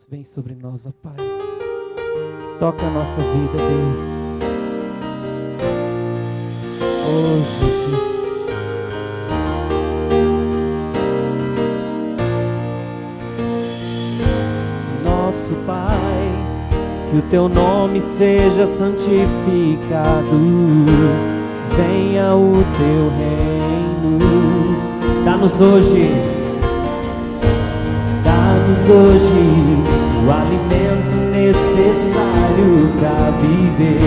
vem sobre nós, ó Pai. Toca a nossa vida, Deus. Oh, Jesus. Nosso Pai, que o Teu nome seja santificado. Venha o Teu reino. Dá-nos hoje o alimento necessário para viver,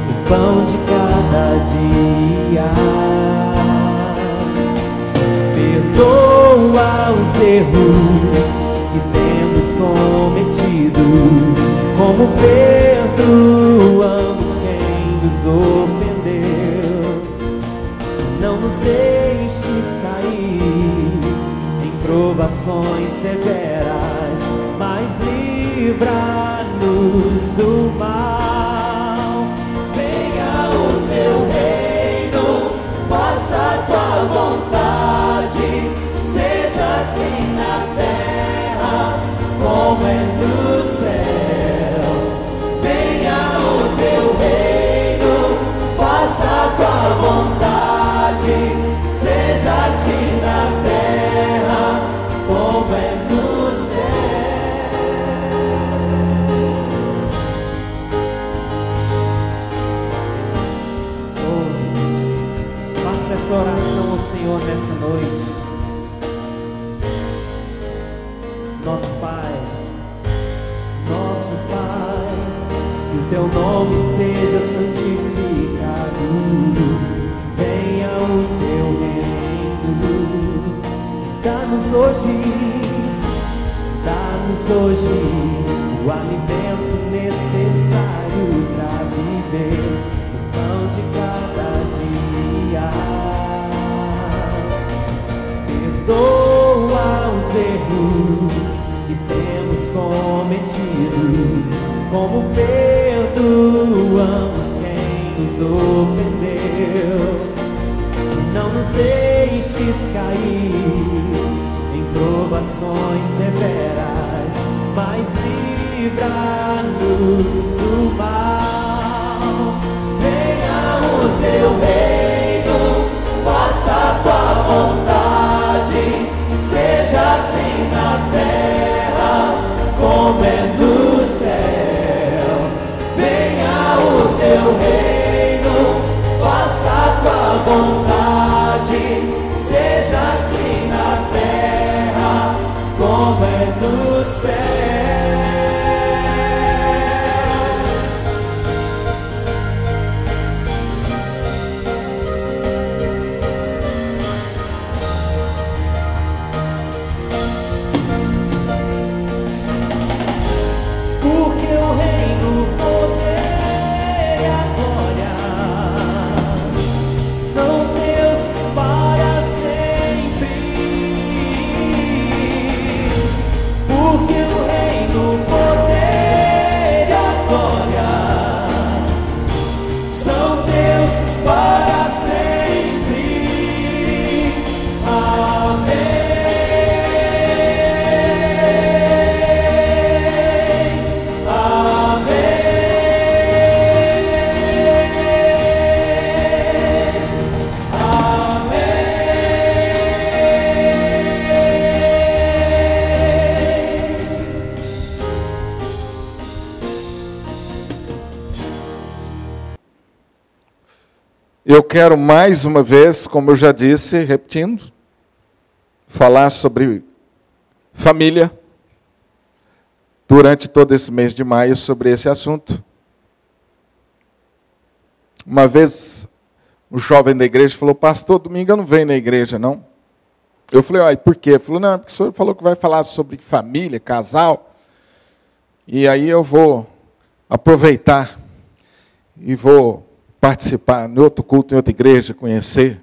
o pão de cada dia. Perdoa os erros que temos cometido, como perdoamos quem nos ofendeu. Não nos deixes cair em provações severas, mas livra-nos do mal. Venha o Teu reino, faça a Tua vontade, seja assim na terra como é no céu. Venha o Teu reino, faça a Tua vontade, seja assim na terra como é no céu. Oh, faça essa oração ao Senhor nessa noite. Nosso Pai, que o Teu nome seja santificado. Venha o Teu reino. Dá-nos hoje o alimento necessário para viver, o pão de cada dia. Perdoa os erros que temos cometido, como perdoamos quem nos ofendeu. Não nos deixes cair em provações severas, mas livra-nos do mal. Venha o Teu reino, faça a Tua vontade, seja assim na terra como é no céu. Venha o Teu reino, faça a Tua vontade, seja assim na terra como é no céu. Porque o reino, o poder e a glória são Teus para sempre. Porque o reino, o poder e a glória são Teus para sempre. Amém. Eu quero mais uma vez, como eu já disse, repetindo, falar sobre família durante todo esse mês de maio, sobre esse assunto. Uma vez, um jovem da igreja falou: pastor, domingo eu não venho na igreja, não. Eu falei: ai, por quê? Ele falou: não, porque o senhor falou que vai falar sobre família, casal, e aí eu vou aproveitar e vou participar em outro culto, em outra igreja, conhecer.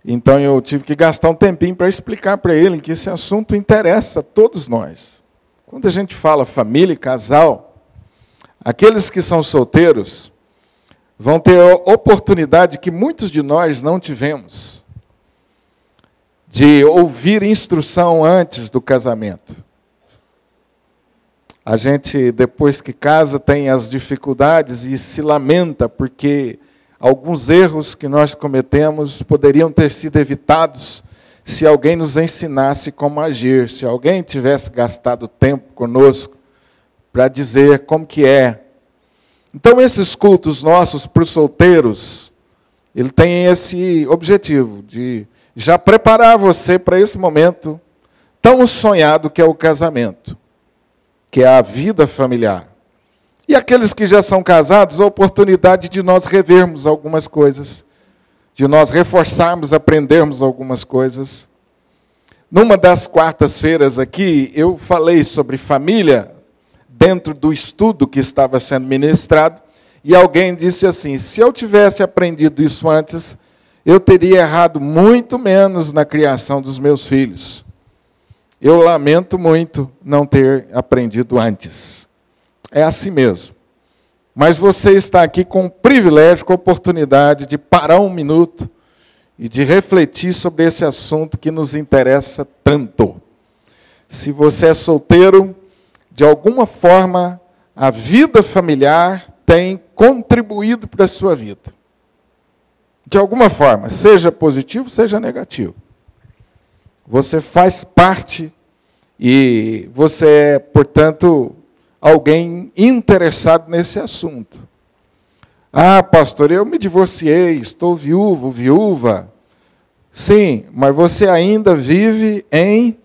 Então eu tive que gastar um tempinho para explicar para ele que esse assunto interessa a todos nós. Quando a gente fala família e casal, aqueles que são solteiros vão ter a oportunidade que muitos de nós não tivemos, de ouvir instrução antes do casamento. A gente, depois que casa, tem as dificuldades e se lamenta porque alguns erros que nós cometemos poderiam ter sido evitados se alguém nos ensinasse como agir, se alguém tivesse gastado tempo conosco para dizer como que é. Então, esses cultos nossos para os solteiros, ele tem esse objetivo de já preparar você para esse momento tão sonhado que é o casamento, que é a vida familiar. E aqueles que já são casados, a oportunidade de nós revermos algumas coisas, de nós reforçarmos, aprendermos algumas coisas. Numa das quartas-feiras aqui, eu falei sobre família dentro do estudo que estava sendo ministrado, e alguém disse assim: se eu tivesse aprendido isso antes, eu teria errado muito menos na criação dos meus filhos. Eu lamento muito não ter aprendido antes. É assim mesmo. Mas você está aqui com o privilégio, com a oportunidade de parar um minuto e de refletir sobre esse assunto que nos interessa tanto. Se você é solteiro, de alguma forma, a vida familiar tem contribuído para a sua vida. De alguma forma, seja positivo, seja negativo. Você faz parte e você é, portanto, alguém interessado nesse assunto. Ah, pastor, eu me divorciei, estou viúvo, viúva. Sim, mas você ainda vive em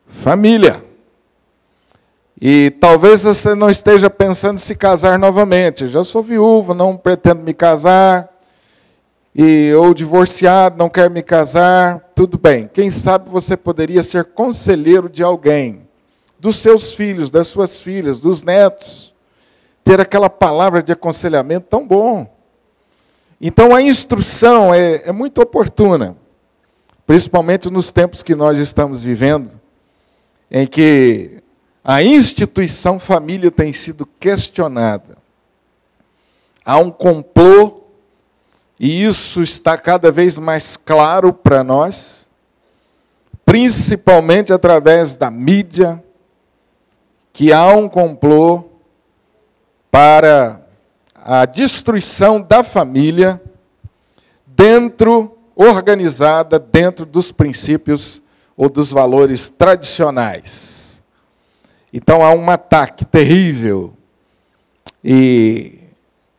família. E talvez você não esteja pensando em se casar novamente. Já sou viúvo, não pretendo me casar. Ou divorciado, não quero me casar. Tudo bem. Quem sabe você poderia ser conselheiro de alguém, dos seus filhos, das suas filhas, dos netos. Ter aquela palavra de aconselhamento tão bom. Então a instrução é muito oportuna, principalmente nos tempos que nós estamos vivendo, em que a instituição família tem sido questionada. Há um complô, e isso está cada vez mais claro para nós, principalmente através da mídia, que há um complô para a destruição da família organizada dentro dos princípios ou dos valores tradicionais. Então há um ataque terrível. E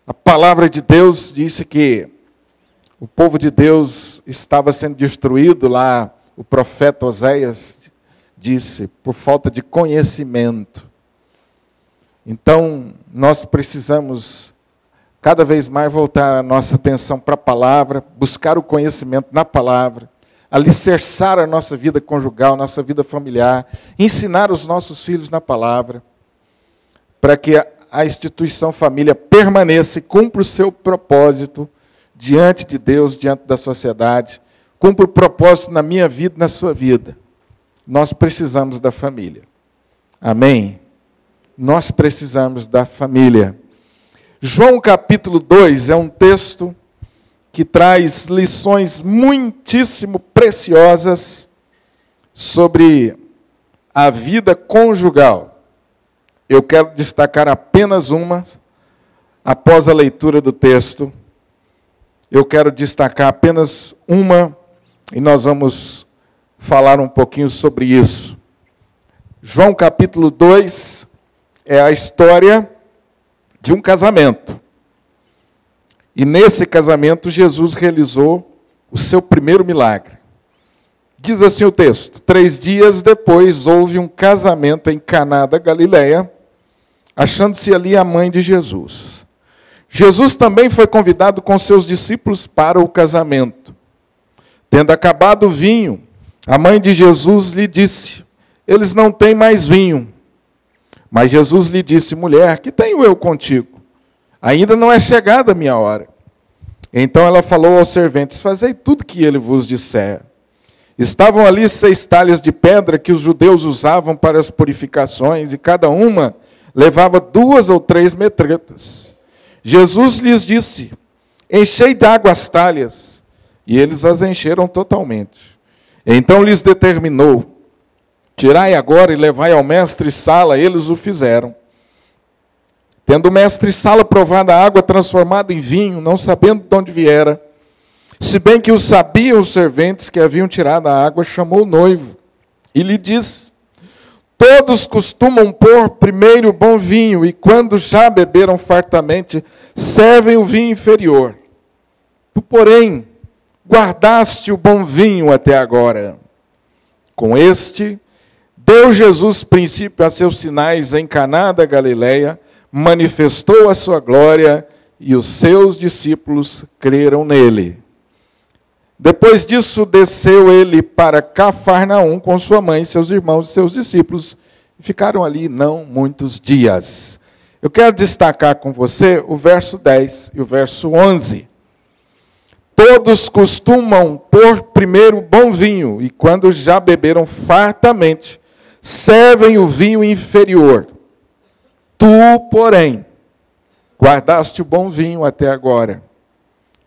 a palavra de Deus disse que o povo de Deus estava sendo destruído lá, o profeta Oséias disse, por falta de conhecimento. Então, nós precisamos cada vez mais voltar a nossa atenção para a palavra, buscar o conhecimento na palavra, alicerçar a nossa vida conjugal, nossa vida familiar, ensinar os nossos filhos na palavra, para que a instituição família permaneça e cumpra o seu propósito diante de Deus, diante da sociedade, cumpra o propósito na minha vida e na sua vida. Nós precisamos da família. Amém? Nós precisamos da família. João capítulo 2 é um texto que traz lições muitíssimo preciosas sobre a vida conjugal. Eu quero destacar apenas uma, após a leitura do texto. Eu quero destacar apenas uma, e nós vamos falar um pouquinho sobre isso. João capítulo 2 é a história de um casamento. E nesse casamento, Jesus realizou o seu primeiro milagre. Diz assim o texto: 3 dias depois, houve um casamento em Caná da Galileia, achando-se ali a mãe de Jesus. Jesus também foi convidado com seus discípulos para o casamento. Tendo acabado o vinho, a mãe de Jesus lhe disse: eles não têm mais vinho. Mas Jesus lhe disse: mulher, que tenho eu contigo? Ainda não é chegada a minha hora. Então ela falou aos serventes: fazei tudo que ele vos disser. Estavam ali 6 talhas de pedra que os judeus usavam para as purificações, e cada uma levava 2 ou 3 metretas. Jesus lhes disse: enchei de água as talhas. E eles as encheram totalmente. Então lhes determinou: tirai agora e levai ao mestre Sala. Eles o fizeram. Tendo o mestre-sala provado a água transformada em vinho, não sabendo de onde viera, se bem que o sabiam os serventes que haviam tirado a água, chamou o noivo e lhe disse: todos costumam pôr primeiro o bom vinho, e quando já beberam fartamente, servem o vinho inferior. Tu, porém, guardaste o bom vinho até agora. Com este, deu Jesus princípio a seus sinais em Caná da Galileia, manifestou a sua glória, e os seus discípulos creram nele. Depois disso, desceu ele para Cafarnaum com sua mãe, seus irmãos e seus discípulos, e ficaram ali não muitos dias. Eu quero destacar com você o verso 10 e o verso 11. Todos costumam pôr primeiro bom vinho, e quando já beberam fartamente, servem o vinho inferior. Tu, porém, guardaste o bom vinho até agora.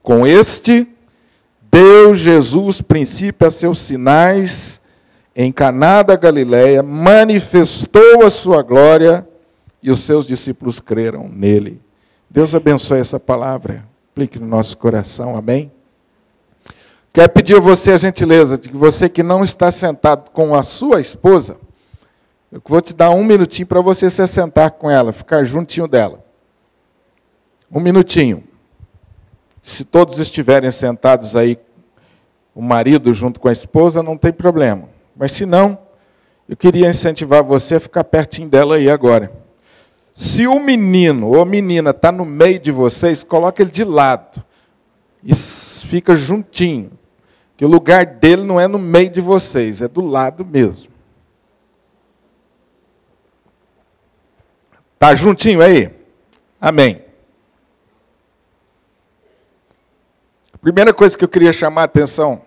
Com este, deu Jesus princípio a seus sinais em Caná da Galileia, manifestou a sua glória, e os seus discípulos creram nele. Deus abençoe essa palavra, aplique no nosso coração, amém? Quero pedir a você a gentileza de que você que não está sentado com a sua esposa, eu vou te dar um minutinho para você se sentar com ela, ficar juntinho dela. Um minutinho. Se todos estiverem sentados aí, o marido junto com a esposa, não tem problema. Mas se não, eu queria incentivar você a ficar pertinho dela aí agora. Se o menino ou a menina está no meio de vocês, coloque ele de lado. E fica juntinho. Que o lugar dele não é no meio de vocês, é do lado mesmo. Está juntinho aí? Amém. A primeira coisa que eu queria chamar a atenção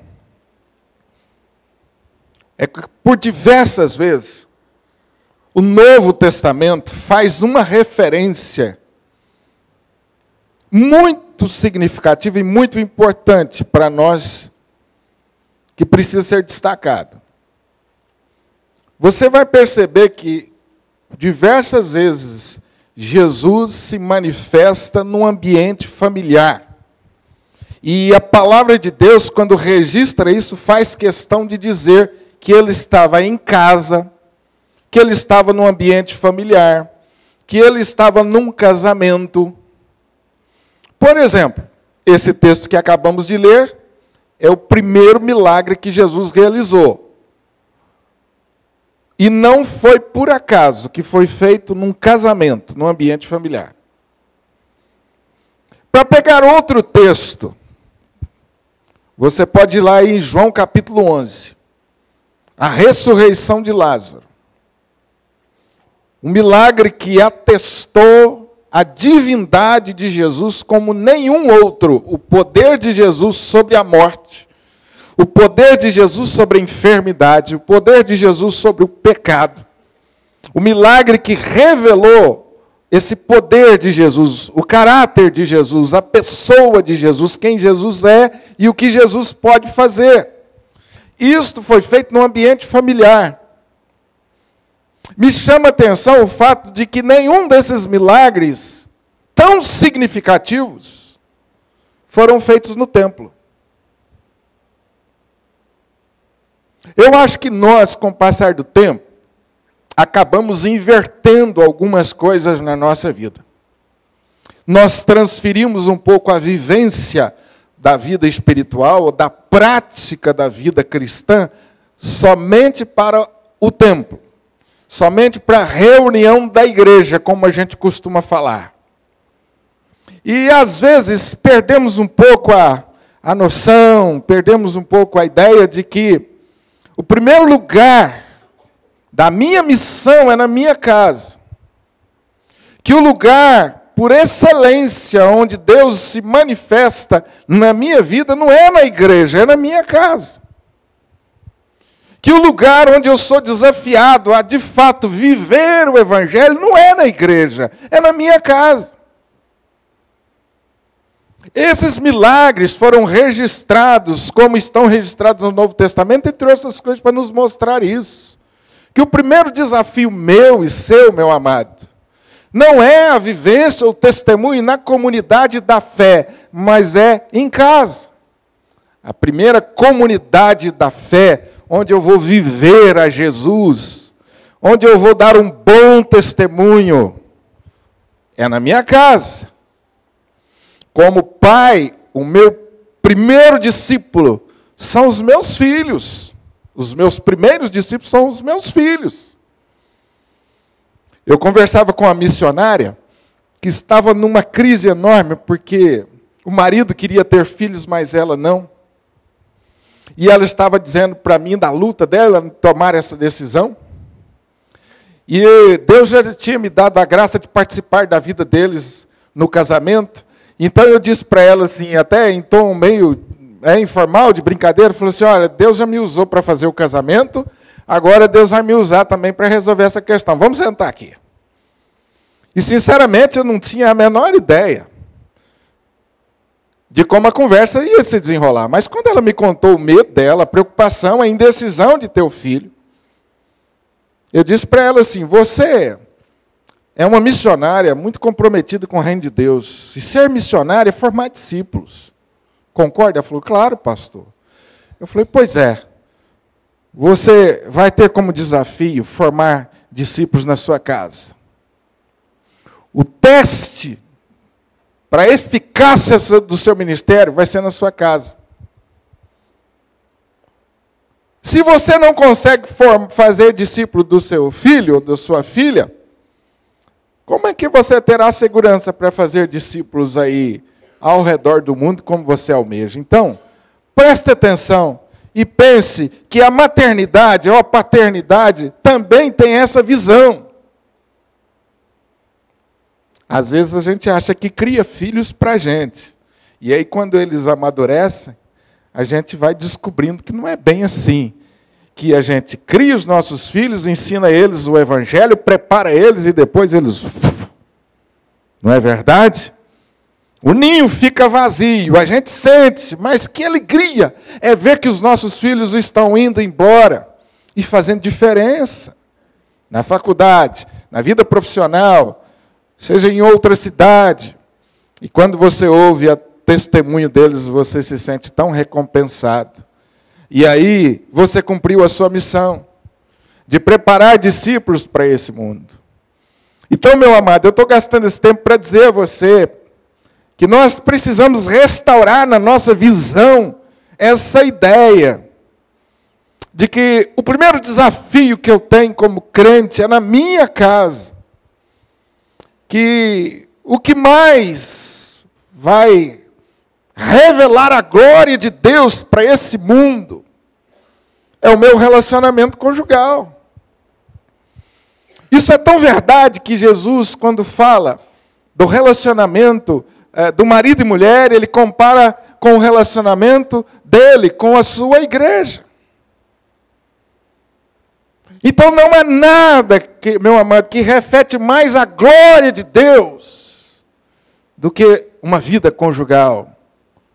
é que, por diversas vezes, o Novo Testamento faz uma referência muito significativa e muito importante para nós, que precisa ser destacado. Você vai perceber que, diversas vezes, Jesus se manifesta num ambiente familiar. E a palavra de Deus, quando registra isso, faz questão de dizer que ele estava em casa, que ele estava num ambiente familiar, que ele estava num casamento. Por exemplo, esse texto que acabamos de ler é o primeiro milagre que Jesus realizou. E não foi por acaso que foi feito num casamento, num ambiente familiar. Para pegar outro texto, você pode ir lá em João capítulo 11. A ressurreição de Lázaro. Um milagre que atestou a divindade de Jesus como nenhum outro. O poder de Jesus sobre a morte. O poder de Jesus sobre a enfermidade. O poder de Jesus sobre o pecado. O milagre que revelou esse poder de Jesus, o caráter de Jesus, a pessoa de Jesus, quem Jesus é e o que Jesus pode fazer. Isto foi feito num ambiente familiar. Me chama a atenção o fato de que nenhum desses milagres tão significativos foram feitos no templo. Eu acho que nós, com o passar do tempo, acabamos invertendo algumas coisas na nossa vida. Nós transferimos um pouco a vivência da vida espiritual, ou da prática da vida cristã, somente para o templo. Somente para a reunião da igreja, como a gente costuma falar. E, às vezes, perdemos um pouco a noção, perdemos um pouco a ideia de que o primeiro lugar da minha missão é na minha casa. Que o lugar, por excelência, onde Deus se manifesta na minha vida, não é na igreja, é na minha casa. Que o lugar onde eu sou desafiado a, de fato, viver o Evangelho, não é na igreja, é na minha casa. Esses milagres foram registrados, como estão registrados no Novo Testamento, entre outras coisas, para nos mostrar isso. Que o primeiro desafio meu e seu, meu amado, Não é a vivência, o testemunho na comunidade da fé, mas é em casa. A primeira comunidade da fé, onde eu vou viver a Jesus, onde eu vou dar um bom testemunho, é na minha casa. Como pai, o meu primeiro discípulo são os meus filhos. Os meus primeiros discípulos são os meus filhos. Eu conversava com uma missionária que estava numa crise enorme, porque o marido queria ter filhos, mas ela não. E ela estava dizendo para mim da luta dela tomar essa decisão. E Deus já tinha me dado a graça de participar da vida deles no casamento. Então eu disse para ela assim, até em tom meio informal, de brincadeira, falou assim, olha, Deus já me usou para fazer o casamento, agora Deus vai me usar também para resolver essa questão. Vamos sentar aqui. E sinceramente eu não tinha a menor ideia de como a conversa ia se desenrolar. Mas quando ela me contou o medo dela, a preocupação, a indecisão de ter o filho, eu disse para ela assim, você é uma missionária muito comprometida com o reino de Deus. E ser missionária é formar discípulos. Concorda? Ela falou, claro, pastor. Eu falei, pois é. Você vai ter como desafio formar discípulos na sua casa. O teste para a eficácia do seu ministério vai ser na sua casa. Se você não consegue fazer discípulo do seu filho ou da sua filha, como é que você terá segurança para fazer discípulos aí ao redor do mundo como você almeja? Então, preste atenção e pense que a maternidade ou a paternidade também tem essa visão. Às vezes a gente acha que cria filhos para a gente. E aí quando eles amadurecem, a gente vai descobrindo que não é bem assim. Que a gente cria os nossos filhos, ensina eles o evangelho, prepara eles e depois eles... Não é verdade? O ninho fica vazio, a gente sente, mas que alegria é ver que os nossos filhos estão indo embora e fazendo diferença. Na faculdade, na vida profissional, seja em outra cidade. E quando você ouve o testemunho deles, você se sente tão recompensado. E aí, você cumpriu a sua missão de preparar discípulos para esse mundo. Então, meu amado, eu estou gastando esse tempo para dizer a você que nós precisamos restaurar na nossa visão essa ideia de que o primeiro desafio que eu tenho como crente é na minha casa. Que o que mais vai revelar a glória de Deus para esse mundo é o meu relacionamento conjugal. Isso é tão verdade que Jesus, quando fala do relacionamento do marido e mulher, ele compara com o relacionamento dele com a sua igreja. Então não há nada, meu amado, que reflete mais a glória de Deus do que uma vida conjugal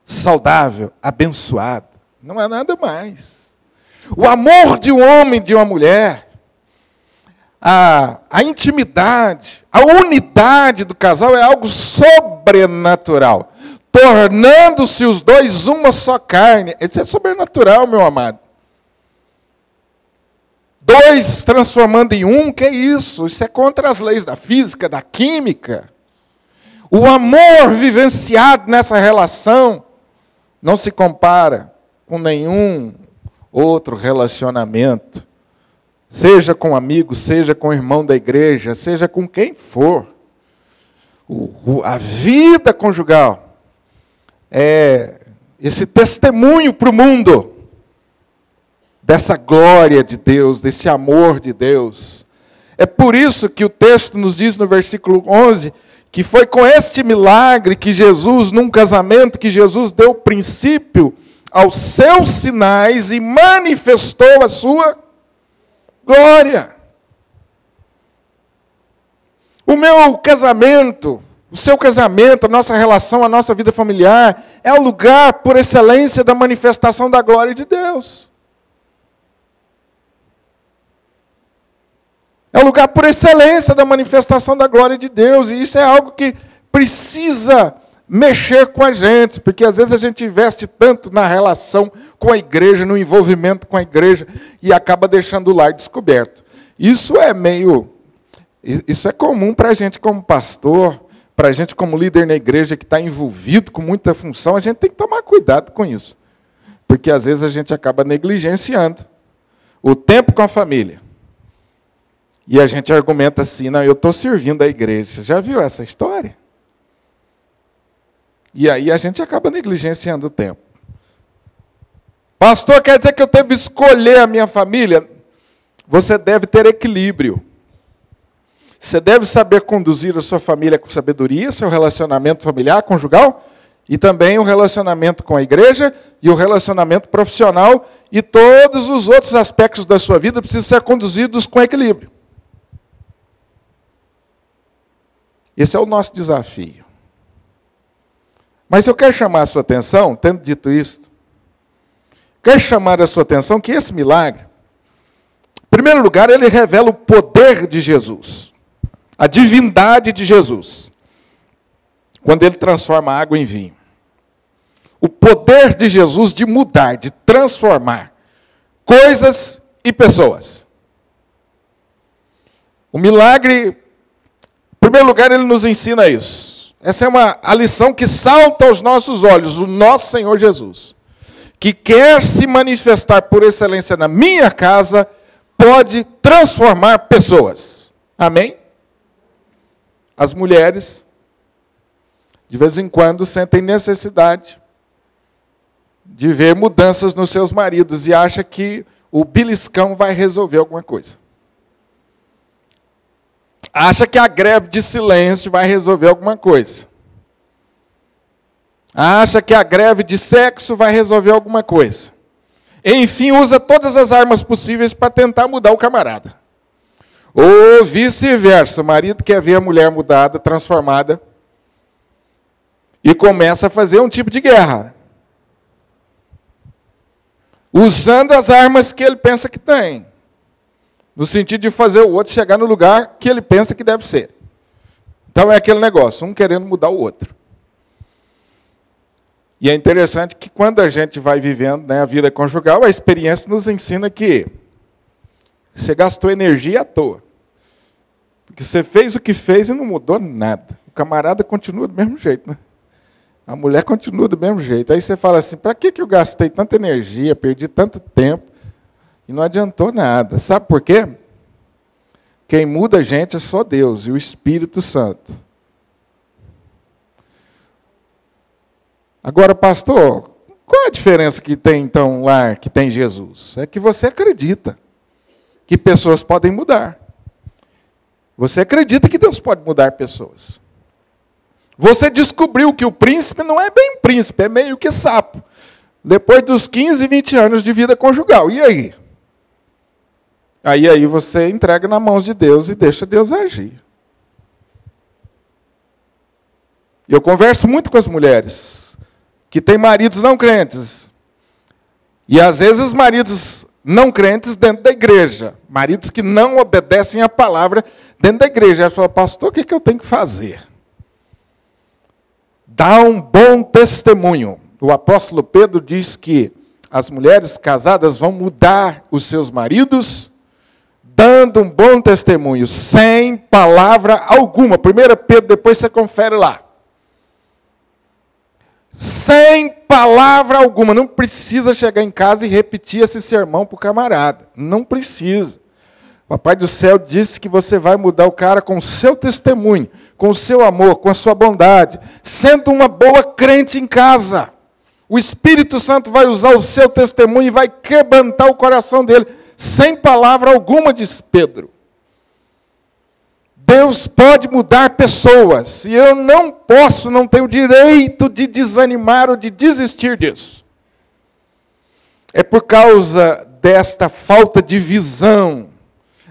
saudável, abençoada. Não há nada mais. O amor de um homem e de uma mulher, a intimidade, a unidade do casal é algo sobrenatural, tornando-se os dois uma só carne. Isso é sobrenatural, meu amado. Dois transformando em um, que é isso? Isso é contra as leis da física, da química. O amor vivenciado nessa relação não se compara com nenhum outro relacionamento. Seja com amigo, seja com irmão da igreja, seja com quem for. A vida conjugal é esse testemunho para o mundo dessa glória de Deus, desse amor de Deus. É por isso que o texto nos diz no versículo 11, que foi com este milagre que Jesus, num casamento, que Jesus deu princípio aos seus sinais e manifestou a sua glória. O meu casamento, o seu casamento, a nossa relação, a nossa vida familiar, é o lugar por excelência da manifestação da glória de Deus. É o lugar por excelência da manifestação da glória de Deus. E isso é algo que precisa mexer com a gente, porque às vezes a gente investe tanto na relação com a igreja, no envolvimento com a igreja, e acaba deixando o lar descoberto. Isso é comum para a gente como pastor, para a gente como líder na igreja que está envolvido com muita função. A gente tem que tomar cuidado com isso, porque às vezes a gente acaba negligenciando o tempo com a família. E a gente argumenta assim: não, eu estou servindo a igreja. Já viu essa história? E aí a gente acaba negligenciando o tempo. Pastor, quer dizer que eu devo escolher a minha família? Você deve ter equilíbrio. Você deve saber conduzir a sua família com sabedoria, seu relacionamento familiar, conjugal, e também o relacionamento com a igreja, e o relacionamento profissional, e todos os outros aspectos da sua vida precisam ser conduzidos com equilíbrio. Esse é o nosso desafio. Mas eu quero chamar a sua atenção, tendo dito isto, quero chamar a sua atenção que esse milagre, em primeiro lugar, ele revela o poder de Jesus, a divindade de Jesus, quando ele transforma a água em vinho. O poder de Jesus de mudar, de transformar coisas e pessoas. O milagre, em primeiro lugar, ele nos ensina isso. Essa é a lição que salta aos nossos olhos, o nosso Senhor Jesus, que quer se manifestar por excelência na minha casa, pode transformar pessoas. Amém? As mulheres, de vez em quando, sentem necessidade de ver mudanças nos seus maridos e acham que o beliscão vai resolver alguma coisa. Acha que a greve de silêncio vai resolver alguma coisa. Acha que a greve de sexo vai resolver alguma coisa. Enfim, usa todas as armas possíveis para tentar mudar o camarada. Ou vice-versa, o marido quer ver a mulher mudada, transformada, e começa a fazer um tipo de guerra. Usando as armas que ele pensa que tem. No sentido de fazer o outro chegar no lugar que ele pensa que deve ser. Então é aquele negócio, um querendo mudar o outro. E é interessante que quando a gente vai vivendo, né, a vida conjugal, a experiência nos ensina que você gastou energia à toa. Porque você fez o que fez e não mudou nada. O camarada continua do mesmo jeito, né? A mulher continua do mesmo jeito. Aí você fala assim, para que eu gastei tanta energia, perdi tanto tempo, e não adiantou nada. Sabe por quê? Quem muda a gente é só Deus e o Espírito Santo. Agora, pastor, qual a diferença que tem, então, lá que tem Jesus? É que você acredita que pessoas podem mudar. Você acredita que Deus pode mudar pessoas. Você descobriu que o príncipe não é bem príncipe, é meio que sapo. Depois dos 15, 20 anos de vida conjugal. E aí? Aí você entrega nas mãos de Deus e deixa Deus agir. Eu converso muito com as mulheres que têm maridos não crentes. E às vezes os maridos não crentes dentro da igreja. Maridos que não obedecem a palavra dentro da igreja. Elas falam, pastor, o que eu tenho que fazer? Dá um bom testemunho. O apóstolo Pedro diz que as mulheres casadas vão mudar os seus maridos dando um bom testemunho, sem palavra alguma. 1 Pedro, depois você confere lá. Sem palavra alguma. Não precisa chegar em casa e repetir esse sermão para o camarada. Não precisa. O Papai do Céu disse que você vai mudar o cara com o seu testemunho, com o seu amor, com a sua bondade, sendo uma boa crente em casa. O Espírito Santo vai usar o seu testemunho e vai quebrantar o coração dele. Sem palavra alguma, diz Pedro. Deus pode mudar pessoas. E eu não tenho direito de desanimar ou de desistir disso. É por causa desta falta de visão,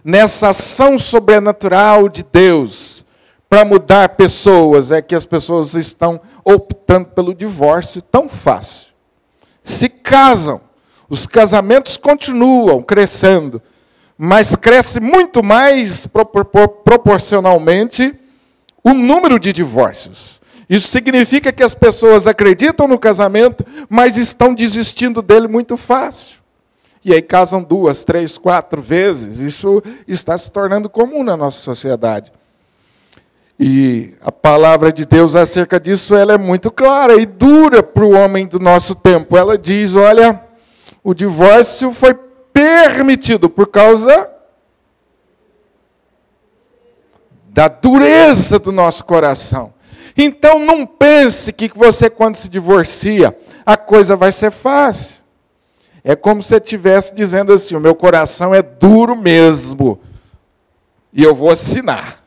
nessa ação sobrenatural de Deus, para mudar pessoas, é que as pessoas estão optando pelo divórcio tão fácil. Se casam. Os casamentos continuam crescendo, mas cresce muito mais proporcionalmente o número de divórcios. Isso significa que as pessoas acreditam no casamento, mas estão desistindo dele muito fácil. E aí casam 2, 3, 4 vezes. Isso está se tornando comum na nossa sociedade. E a palavra de Deus acerca disso, ela é muito clara e dura para o homem do nosso tempo. Ela diz, olha, o divórcio foi permitido por causa da dureza do nosso coração. Então não pense que você, quando se divorcia, a coisa vai ser fácil. É como se você estivesse dizendo assim, o meu coração é duro mesmo, e eu vou assinar.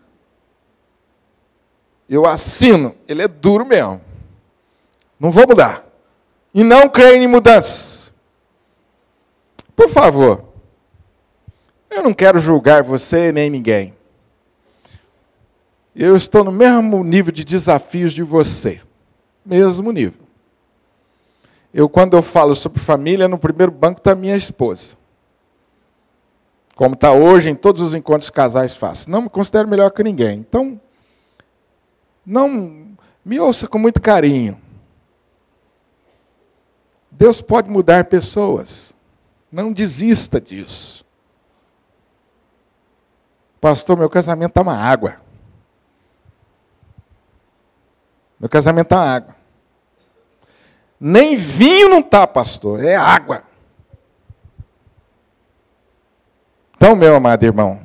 Eu assino, ele é duro mesmo. Não vou mudar. E não creio em mudanças. Por favor, eu não quero julgar você nem ninguém. Eu estou no mesmo nível de desafios de você. Mesmo nível. Quando eu falo sobre família, no primeiro banco está minha esposa. Como está hoje, em todos os encontros casais faço. Não me considero melhor que ninguém. Então, não me ouça com muito carinho. Deus pode mudar pessoas. Não desista disso. Pastor, meu casamento está uma água. Meu casamento está água. Nem vinho não está, pastor, é água. Então, meu amado irmão,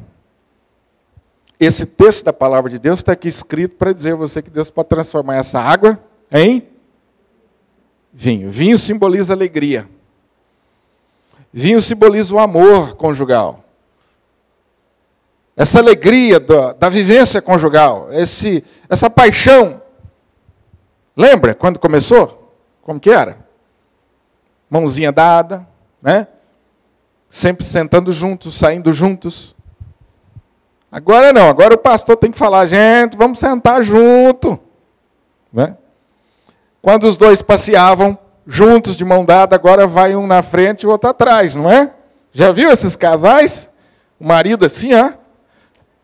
esse texto da palavra de Deus está aqui escrito para dizer a você que Deus pode transformar essa água em vinho. Vinho simboliza alegria. Vinho simboliza o amor conjugal. Essa alegria da vivência conjugal, essa paixão. Lembra quando começou? Como que era? Mãozinha dada, né? Sempre sentando juntos, saindo juntos. Agora não, agora o pastor tem que falar, gente, vamos sentar junto. Né? Quando os dois passeavam juntos de mão dada, agora vai um na frente e o outro atrás, não é? Já viu esses casais? O marido assim, ó,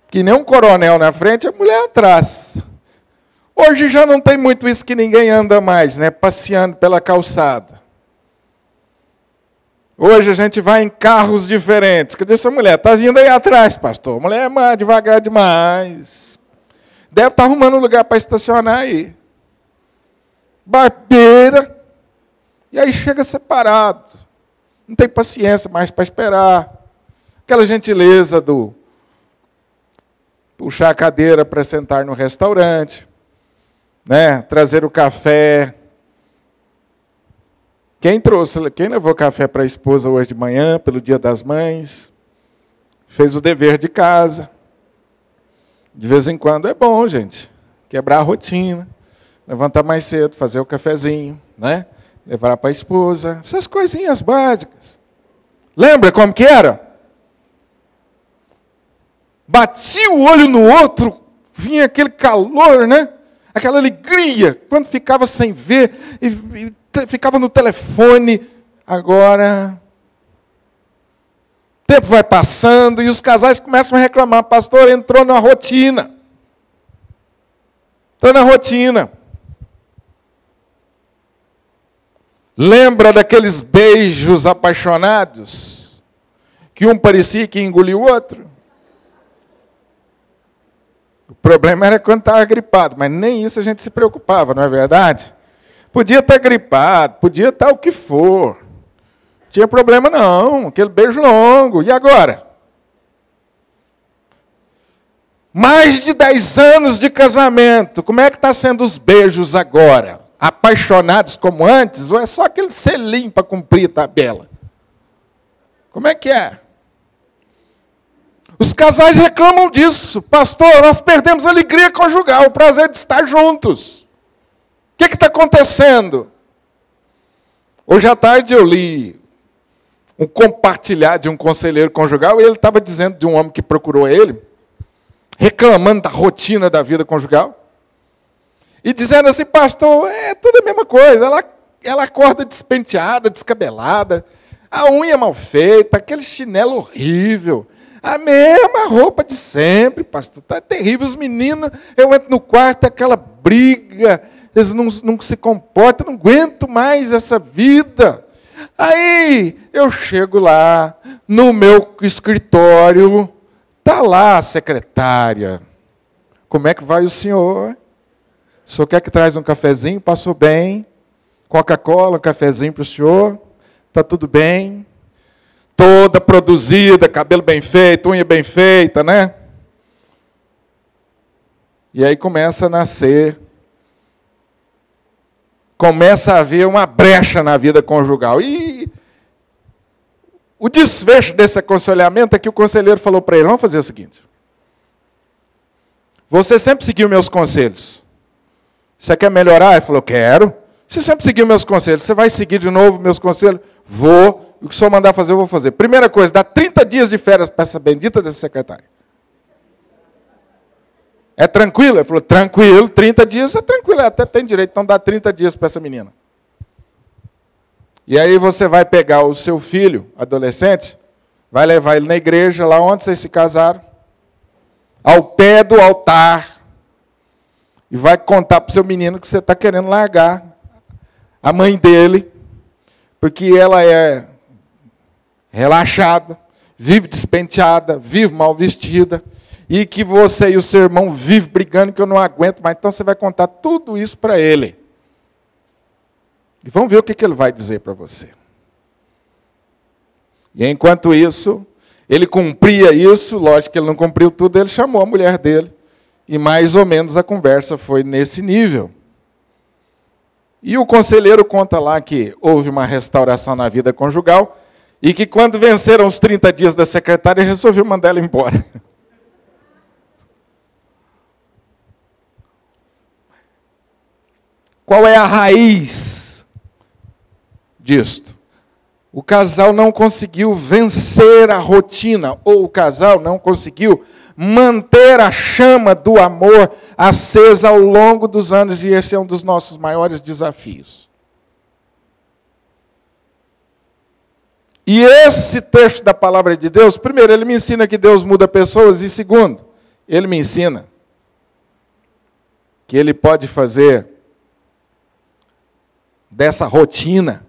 que nem um coronel na frente, a mulher atrás. Hoje já não tem muito isso que ninguém anda mais, né? Passeando pela calçada. Hoje a gente vai em carros diferentes. Cadê essa mulher? Está vindo aí atrás, pastor. A mulher é devagar demais. Deve estar arrumando um lugar para estacionar aí. Barbeira. E aí chega separado. Não tem paciência mais para esperar. Aquela gentileza do puxar a cadeira para sentar no restaurante. Né? Trazer o café. Quem levou café para a esposa hoje de manhã, pelo Dia das Mães, fez o dever de casa. De vez em quando é bom, gente, quebrar a rotina, levantar mais cedo, fazer o cafezinho, né? Levar para a esposa, essas coisinhas básicas. Lembra como que era? Batia o olho no outro, vinha aquele calor, né? Aquela alegria, quando ficava sem ver, e ficava no telefone. Agora, o tempo vai passando e os casais começam a reclamar. Pastor, entrou na rotina. Entrou na rotina. Lembra daqueles beijos apaixonados? Que um parecia que engoliu o outro? O problema era quando estava gripado, mas nem isso a gente se preocupava, não é verdade? Podia estar gripado, podia estar o que for. Não tinha problema não, aquele beijo longo. E agora? Mais de 10 anos de casamento, como é que está sendo os beijos agora? Apaixonados como antes, ou é só aquele selinho para cumprir a tabela? Como é que é? Os casais reclamam disso. Pastor, nós perdemos a alegria conjugal, o prazer de estar juntos. O que está acontecendo? Hoje à tarde eu li um compartilhar de um conselheiro conjugal, e ele estava dizendo de um homem que procurou ele, reclamando da rotina da vida conjugal, e dizendo assim, pastor, é tudo a mesma coisa, ela acorda despenteada, descabelada, a unha mal feita, aquele chinelo horrível, A mesma roupa de sempre, pastor. Está terrível. Os meninos, eu entro no quarto, é aquela briga, eles não se comportam, não aguento mais essa vida. Aí eu chego lá, no meu escritório, está lá a secretária. Como é que vai o senhor? O senhor quer que traz um cafezinho? Passou bem? Coca-Cola, um cafezinho para o senhor? Está tudo bem? Toda produzida, cabelo bem feito, unha bem feita, né? E aí começa a nascer, começa a haver uma brecha na vida conjugal. E o desfecho desse aconselhamento é que o conselheiro falou para ele, vamos fazer o seguinte, você sempre seguiu meus conselhos. Você quer melhorar? Ele falou, quero. Você sempre seguiu meus conselhos. Você vai seguir de novo meus conselhos? Vou. O que o senhor mandar fazer, eu vou fazer. Primeira coisa, dá 30 dias de férias para essa bendita dessa secretária. É tranquilo? Ele falou, tranquilo, 30 dias é tranquilo, até tem direito, então dá 30 dias para essa menina. E aí você vai pegar o seu filho, adolescente, vai levar ele na igreja, lá onde vocês se casaram, ao pé do altar, e vai contar para o seu menino que você está querendo largar a mãe dele, porque ela é relaxada, vive despenteada, vive mal vestida, e que você e o seu irmão vivem brigando, que eu não aguento mais. Então você vai contar tudo isso para ele. E vamos ver o que ele vai dizer para você. E enquanto isso, ele cumpria isso, lógico que ele não cumpriu tudo, ele chamou a mulher dele, e mais ou menos a conversa foi nesse nível. E o conselheiro conta lá que houve uma restauração na vida conjugal, e que quando venceram os 30 dias da secretária, ele resolveu mandar ela embora. Qual é a raiz disto? O casal não conseguiu vencer a rotina, ou o casal não conseguiu manter a chama do amor acesa ao longo dos anos, e esse é um dos nossos maiores desafios. E esse texto da palavra de Deus, primeiro, ele me ensina que Deus muda pessoas, e segundo, ele me ensina que ele pode fazer dessa rotina,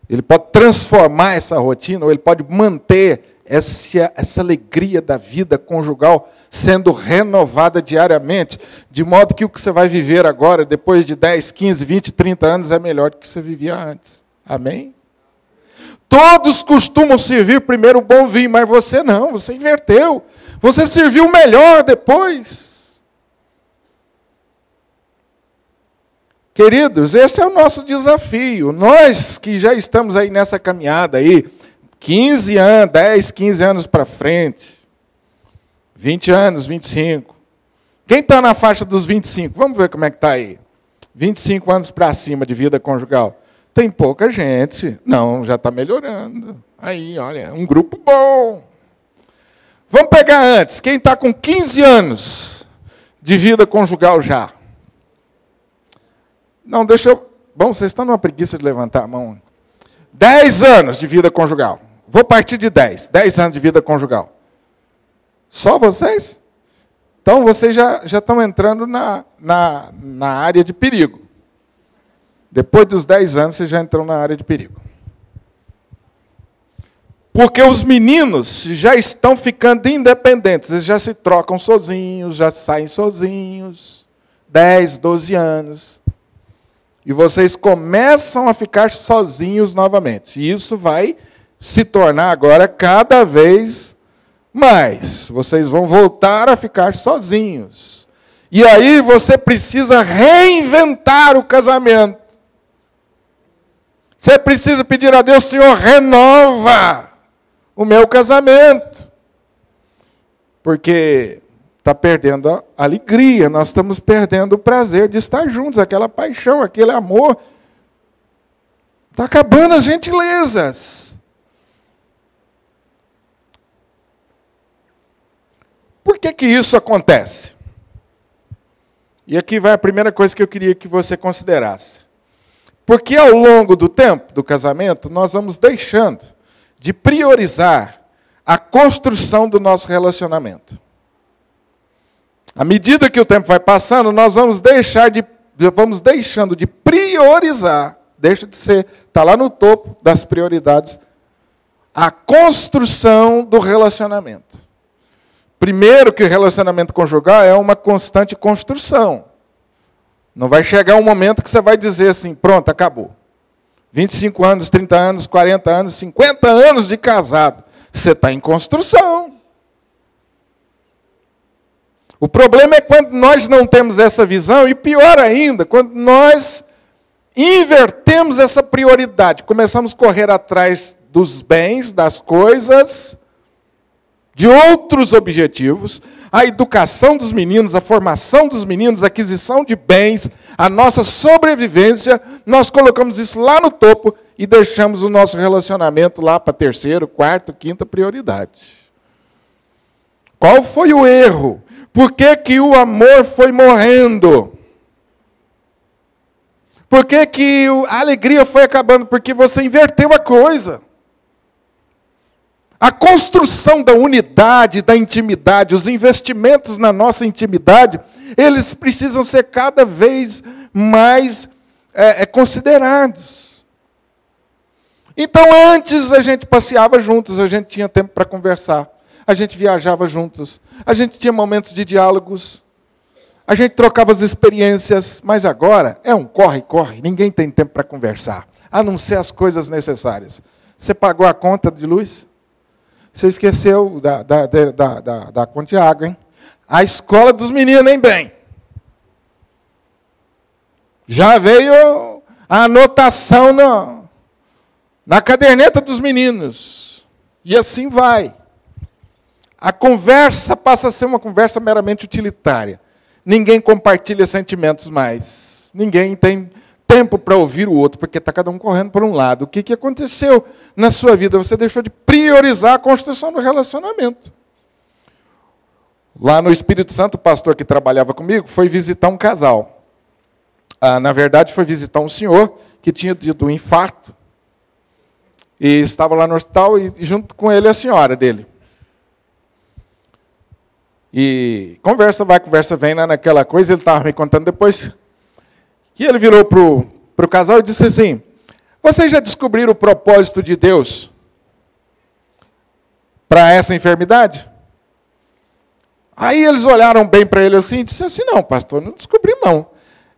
ele pode transformar essa rotina, ou ele pode manter essa alegria da vida conjugal sendo renovada diariamente, de modo que o que você vai viver agora, depois de 10, 15, 20, 30 anos, é melhor do que você vivia antes. Amém? Todos costumam servir primeiro o bom vinho, mas você não, você inverteu. Você serviu o melhor depois. Queridos, esse é o nosso desafio. Nós que já estamos aí nessa caminhada aí, 15 anos, 10, 15 anos para frente, 20 anos, 25. Quem está na faixa dos 25? Vamos ver como é que está aí. 25 anos para cima de vida conjugal. Tem pouca gente. Não, já está melhorando. Aí, olha, um grupo bom. Vamos pegar antes. Quem está com 15 anos de vida conjugal já? Não, deixa eu... Bom, vocês estão numa preguiça de levantar a mão. 10 anos de vida conjugal. Vou partir de 10. 10 anos de vida conjugal. Só vocês? Então, vocês já estão entrando na área de perigo. Depois dos 10 anos, vocês já entram na área de perigo. Porque os meninos já estão ficando independentes. Eles já se trocam sozinhos, já saem sozinhos. 10, 12 anos. E vocês começam a ficar sozinhos novamente. E isso vai se tornar agora cada vez mais. Vocês vão voltar a ficar sozinhos. E aí você precisa reinventar o casamento. Você precisa pedir a Deus, Senhor, renova o meu casamento. Porque está perdendo a alegria, nós estamos perdendo o prazer de estar juntos, aquela paixão, aquele amor. Está acabando as gentilezas. Por que isso acontece? E aqui vai a primeira coisa que eu queria que você considerasse. Porque ao longo do tempo do casamento, nós vamos deixando de priorizar a construção do nosso relacionamento. À medida que o tempo vai passando, nós vamos deixando de priorizar, deixa de ser, está lá no topo das prioridades, a construção do relacionamento. Primeiro que o relacionamento conjugal é uma constante construção. Não vai chegar um momento que você vai dizer assim, pronto, acabou. 25 anos, 30 anos, 40 anos, 50 anos de casado. Você está em construção. O problema é quando nós não temos essa visão, e pior ainda, quando nós invertemos essa prioridade, começamos a correr atrás dos bens, das coisas, de outros objetivos, a educação dos meninos, a formação dos meninos, a aquisição de bens, a nossa sobrevivência, nós colocamos isso lá no topo e deixamos o nosso relacionamento lá para terceiro, quarto, quinta prioridade. Qual foi o erro? Por que o amor foi morrendo? Por que a alegria foi acabando? Porque você inverteu a coisa. A construção da unidade, da intimidade, os investimentos na nossa intimidade, eles precisam ser cada vez mais considerados. Então, antes a gente passeava juntos, a gente tinha tempo para conversar, a gente viajava juntos, a gente tinha momentos de diálogos, a gente trocava as experiências, mas agora é um corre-corre, ninguém tem tempo para conversar, a não ser as coisas necessárias. Você pagou a conta de luz? Você esqueceu da conta de água, hein? A escola dos meninos, hein, bem? Já veio a anotação na caderneta dos meninos. E assim vai. A conversa passa a ser uma conversa meramente utilitária. Ninguém compartilha sentimentos mais. Ninguém tem tempo para ouvir o outro, porque está cada um correndo por um lado. O que aconteceu na sua vida? Você deixou de priorizar a construção do relacionamento. Lá no Espírito Santo, o pastor que trabalhava comigo foi visitar um casal. Na verdade, foi visitar um senhor que tinha tido um infarto e estava lá no hospital e junto com ele a senhora dele. E conversa vai, conversa vem, naquela coisa, ele estava me contando depois que ele virou para o casal e disse assim, vocês já descobriram o propósito de Deus para essa enfermidade? Aí eles olharam bem para ele assim e disseram assim, não, pastor, não descobri não.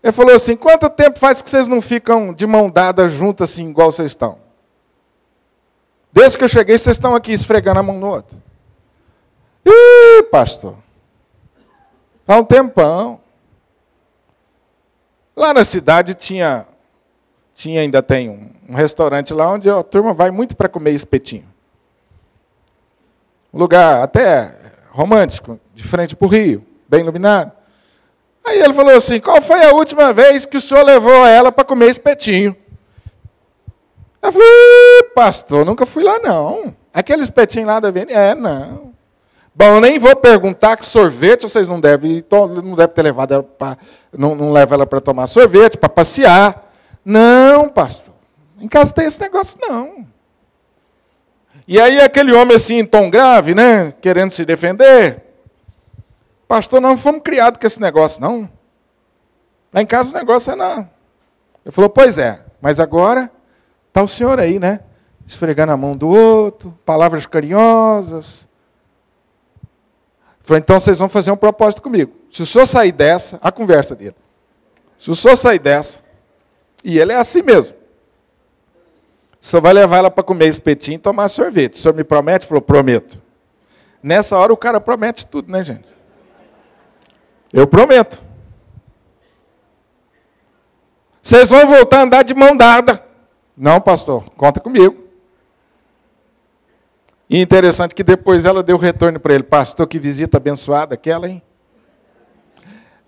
Ele falou assim, quanto tempo faz que vocês não ficam de mão dada juntas assim, igual vocês estão? Desde que eu cheguei, vocês estão aqui esfregando a mão no outro. Ih, pastor, há um tempão. Lá na cidade ainda tem um restaurante lá onde a turma vai muito para comer espetinho. Um lugar até romântico, de frente para o rio, bem iluminado. Aí ele falou assim, qual foi a última vez que o senhor levou ela para comer espetinho? Eu falei, pastor, nunca fui lá não. Aquele espetinho lá da avenida, não. Bom, eu nem vou perguntar que sorvete vocês não devem ter levado ela para... Não leva ela para tomar sorvete, para passear. Não, pastor. Em casa tem esse negócio, não. E aí aquele homem assim, em tom grave, né? Querendo se defender. Pastor, não fomos criados com esse negócio, não. Lá em casa o negócio é não. Ele falou, pois é. Mas agora está o senhor aí, né? Esfregando a mão do outro, palavras carinhosas. Falei, então vocês vão fazer um propósito comigo. Se o senhor sair dessa, a conversa dele. Se o senhor sair dessa, e ele é assim mesmo. O senhor vai levar ela para comer espetinho e tomar sorvete. O senhor me promete? Falou, prometo. Nessa hora o cara promete tudo, né, gente? Eu prometo. Vocês vão voltar a andar de mão dada. Não, pastor, conta comigo. E interessante que depois ela deu retorno para ele. Pastor, que visita abençoada aquela, hein?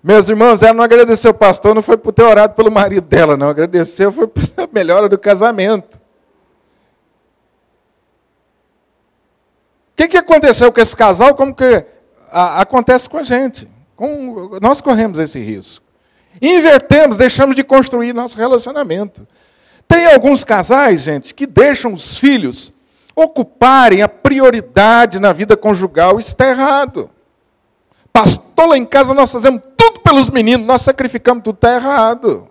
Meus irmãos, ela não agradeceu o pastor, não foi por ter orado pelo marido dela, não. Agradeceu, foi pela melhora do casamento. O que aconteceu com esse casal? Como que acontece com a gente? Nós corremos esse risco. Invertemos, deixamos de construir nosso relacionamento. Tem alguns casais, gente, que deixam os filhos ocuparem a prioridade na vida conjugal, isso está errado. Pastor, lá em casa nós fazemos tudo pelos meninos, nós sacrificamos tudo, está errado.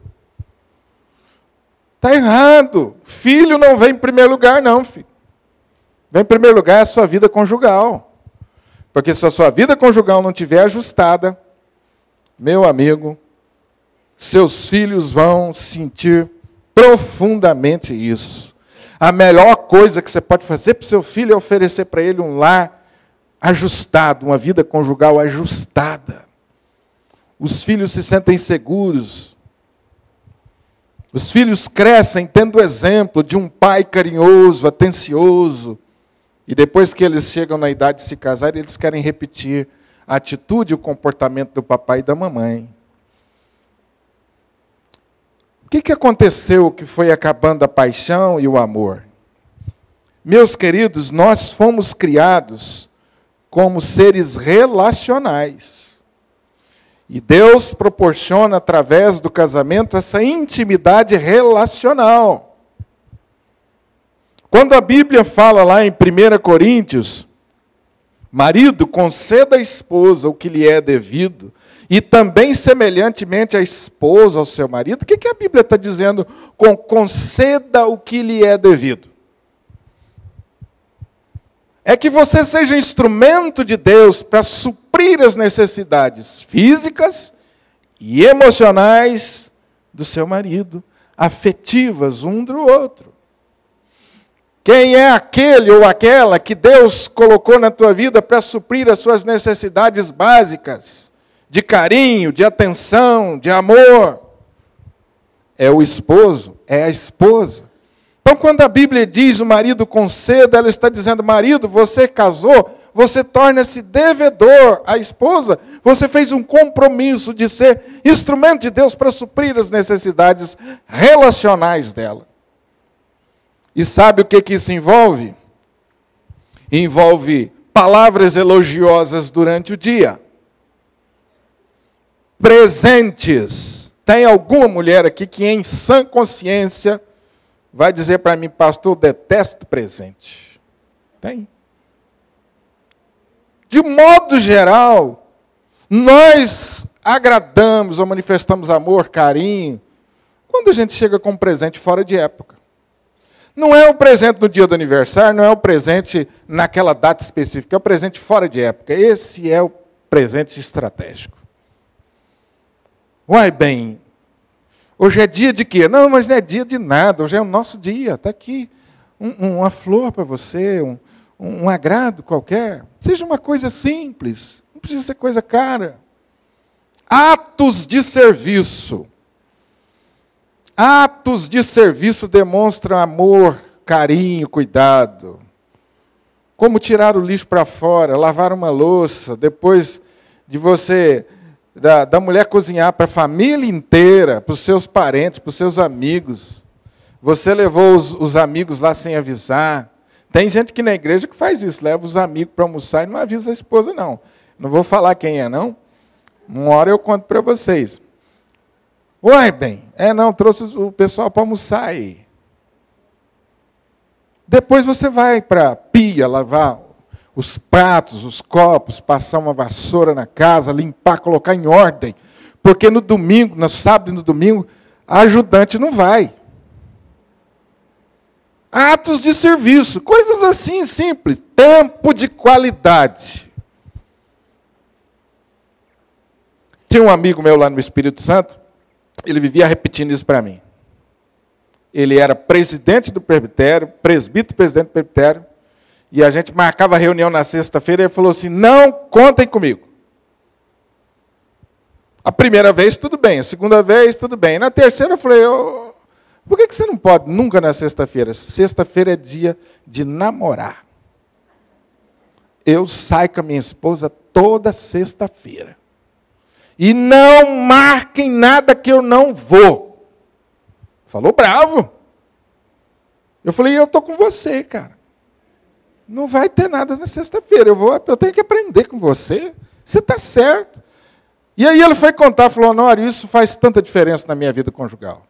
Está errado. Filho não vem em primeiro lugar, não, filho. Vem em primeiro lugar a sua vida conjugal. Porque se a sua vida conjugal não estiver ajustada, meu amigo, seus filhos vão sentir profundamente isso. A melhor coisa que você pode fazer para o seu filho é oferecer para ele um lar ajustado, uma vida conjugal ajustada. Os filhos se sentem seguros. Os filhos crescem tendo o exemplo de um pai carinhoso, atencioso. E depois que eles chegam na idade de se casar, eles querem repetir a atitude e o comportamento do papai e da mamãe. O que aconteceu que foi acabando a paixão e o amor? Meus queridos, nós fomos criados como seres relacionais. E Deus proporciona, através do casamento, essa intimidade relacional. Quando a Bíblia fala lá em 1 Coríntios, marido, conceda à esposa o que lhe é devido, e também semelhantemente a esposa ao seu marido, o que a Bíblia está dizendo com conceda o que lhe é devido? É que você seja instrumento de Deus para suprir as necessidades físicas e emocionais do seu marido, afetivas um do outro. Quem é aquele ou aquela que Deus colocou na tua vida para suprir as suas necessidades básicas, de carinho, de atenção, de amor? É o esposo, é a esposa. Então, quando a Bíblia diz o marido conceda, ela está dizendo, marido, você casou, você torna-se devedor à esposa, você fez um compromisso de ser instrumento de Deus para suprir as necessidades relacionais dela. E sabe o que isso envolve? Envolve palavras elogiosas durante o dia. Presentes. Tem alguma mulher aqui que em sã consciência vai dizer para mim, pastor, eu detesto presente? Tem. De modo geral, nós agradamos ou manifestamos amor, carinho, quando a gente chega com um presente fora de época. Não é o presente no dia do aniversário, não é o presente naquela data específica, é o presente fora de época. Esse é o presente estratégico. Uai, bem, hoje é dia de quê? Não, mas não é dia de nada, hoje é o nosso dia. Está aqui uma flor para você, um agrado qualquer. Seja uma coisa simples, não precisa ser coisa cara. Atos de serviço. Atos de serviço demonstram amor, carinho, cuidado. Como tirar o lixo para fora, lavar uma louça, depois de você, da mulher cozinhar para a família inteira, para os seus parentes, para os seus amigos. Você levou os amigos lá sem avisar. Tem gente que na igreja que faz isso, leva os amigos para almoçar e não avisa a esposa, não. Não vou falar quem é, não. Uma hora eu conto para vocês. Uai, bem, não, trouxe o pessoal para almoçar aí. Depois você vai para a pia lavar os pratos, os copos, passar uma vassoura na casa, limpar, colocar em ordem. Porque no domingo, no sábado e no domingo, a ajudante não vai. Atos de serviço, coisas assim simples. Tempo de qualidade. Tinha um amigo meu lá no Espírito Santo, ele vivia repetindo isso para mim. Ele era presidente do presbitério, presbítero, presidente do presbitério, e a gente marcava a reunião na sexta-feira e ele falou assim, não contem comigo. A primeira vez, tudo bem. A segunda vez, tudo bem. Na terceira, eu falei, por que você não pode nunca na sexta-feira? Sexta-feira é dia de namorar. Eu saio com a minha esposa toda sexta-feira. E não marquem nada que eu não vou. Falou bravo. Eu falei, eu estou com você, cara. Não vai ter nada na sexta-feira. Eu tenho que aprender com você. Você está certo. E aí ele foi contar, falou, Honório, isso faz tanta diferença na minha vida conjugal.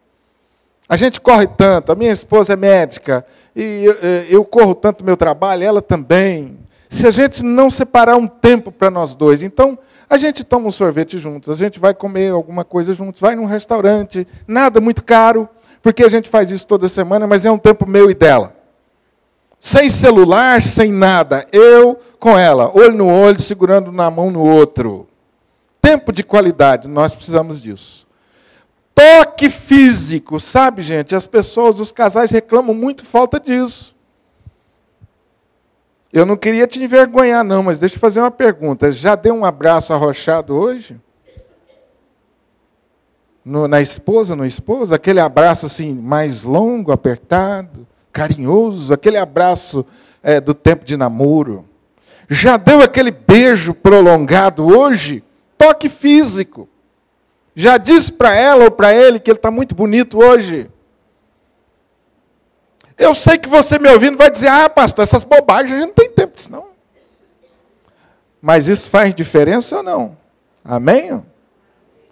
A gente corre tanto, a minha esposa é médica, e eu corro tanto no meu trabalho, ela também. Se a gente não separar um tempo para nós dois, então a gente toma um sorvete juntos, a gente vai comer alguma coisa juntos, vai num restaurante, nada muito caro, porque a gente faz isso toda semana, mas é um tempo meu e dela. Sem celular, sem nada, eu com ela, olho no olho, segurando na mão no outro. Tempo de qualidade, nós precisamos disso. Toque físico, sabe, gente? As pessoas, os casais reclamam muito falta disso. Eu não queria te envergonhar, não, mas deixa eu fazer uma pergunta. Já deu um abraço arrochado hoje? Na esposa, no esposo? Aquele abraço assim, mais longo, apertado, carinhoso, aquele abraço do tempo de namoro. Já deu aquele beijo prolongado hoje? Toque físico. Já disse para ela ou para ele que ele está muito bonito hoje? Eu sei que você me ouvindo vai dizer, pastor, essas bobagens, a gente não tem tempo disso, não. Mas isso faz diferença ou não? Amém?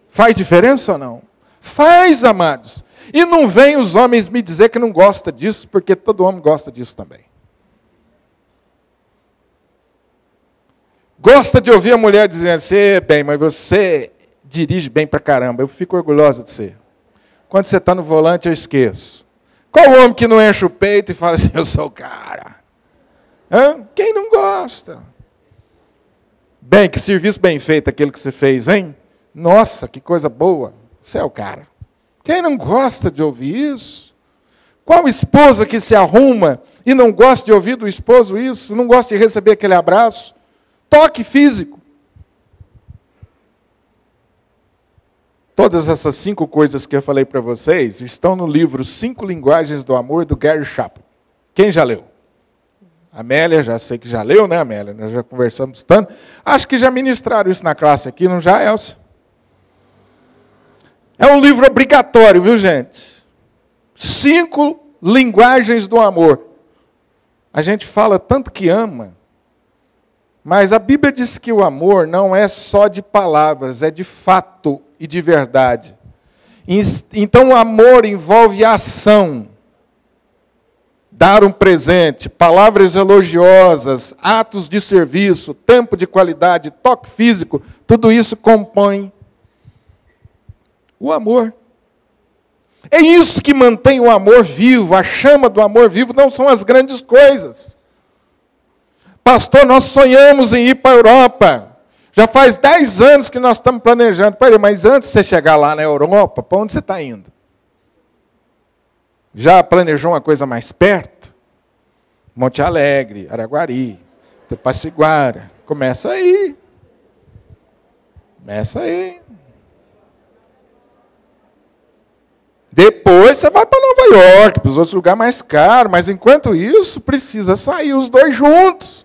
Faz diferença ou não? Faz, amados. E não vem os homens me dizer que não gosta disso, porque todo homem gosta disso também. Gosta de ouvir a mulher dizendo assim, bem, mas você dirige bem pra caramba, eu fico orgulhosa de você. Quando você está no volante, eu esqueço. Qual homem que não enche o peito e fala assim, eu sou o cara? Quem não gosta? Bem, que serviço bem feito aquele que você fez, hein? Nossa, que coisa boa. Você é o cara. Quem não gosta de ouvir isso? Qual esposa que se arruma e não gosta de ouvir do esposo isso? Não gosta de receber aquele abraço? Toque físico. Todas essas 5 coisas que eu falei para vocês estão no livro 5 Linguagens do Amor, do Gary Chapman. Quem já leu? Amélia, já sei que já leu, né, Amélia? Nós já conversamos tanto. Acho que já ministraram isso na classe aqui, não já, Elcia? É um livro obrigatório, viu, gente? 5 Linguagens do Amor. A gente fala tanto que ama, mas a Bíblia diz que o amor não é só de palavras, é de fato e de verdade. Então o amor envolve ação. Dar um presente, palavras elogiosas, atos de serviço, tempo de qualidade, toque físico, tudo isso compõe o amor. É isso que mantém o amor vivo, a chama do amor vivo não são as grandes coisas. Pastor, nós sonhamos em ir para a Europa. Já faz 10 anos que nós estamos planejando. Peraí, mas antes de você chegar lá na Europa, para onde você está indo? Já planejou uma coisa mais perto? Monte Alegre, Araguari, Itapaciguara. Começa aí. Começa aí. Depois você vai para Nova York, para os outros lugares mais caros. Mas enquanto isso, precisa sair os dois juntos.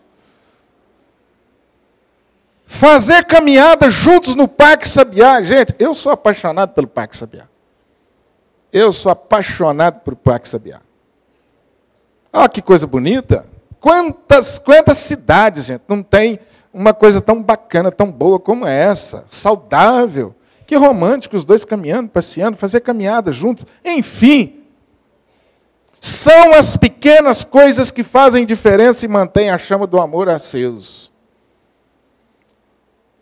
Fazer caminhada juntos no Parque Sabiá. Gente, eu sou apaixonado pelo Parque Sabiá. Eu sou apaixonado pelo Parque Sabiá. Olha que coisa bonita. Quantas cidades, gente, não tem uma coisa tão bacana, tão boa como essa. Saudável. Que romântico, os dois caminhando, passeando, fazer caminhada juntos. Enfim, são as pequenas coisas que fazem diferença e mantêm a chama do amor aceso.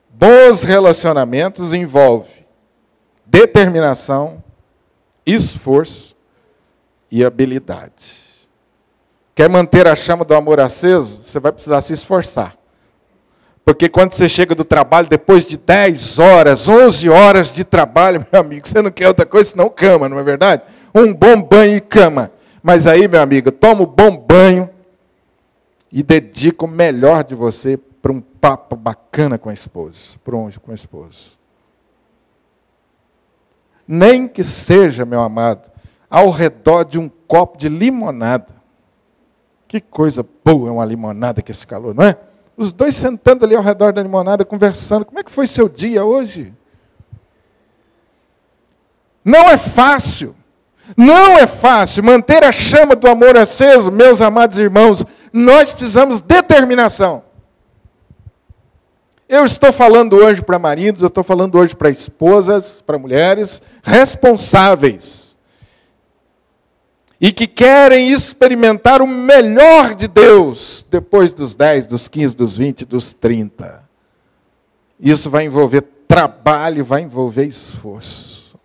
Bons relacionamentos envolvem determinação, esforço e habilidade. Quer manter a chama do amor aceso? Você vai precisar se esforçar. Porque quando você chega do trabalho, depois de 10 horas, 11 horas de trabalho, meu amigo, você não quer outra coisa senão cama, não é verdade? Um bom banho e cama. Mas aí, meu amigo, toma um bom banho e dedica o melhor de você para um papo bacana com a esposa. Com o esposo. Nem que seja, meu amado, ao redor de um copo de limonada. Que coisa boa é uma limonada que esse calor, não é? Os dois sentando ali ao redor da limonada, conversando. Como é que foi seu dia hoje? Não é fácil. Não é fácil manter a chama do amor aceso, meus amados irmãos. Nós precisamos de determinação. Eu estou falando hoje para maridos, eu estou falando hoje para esposas, para mulheres responsáveis. e que querem experimentar o melhor de Deus depois dos 10, dos 15, dos 20, dos 30. Isso vai envolver trabalho, vai envolver esforço.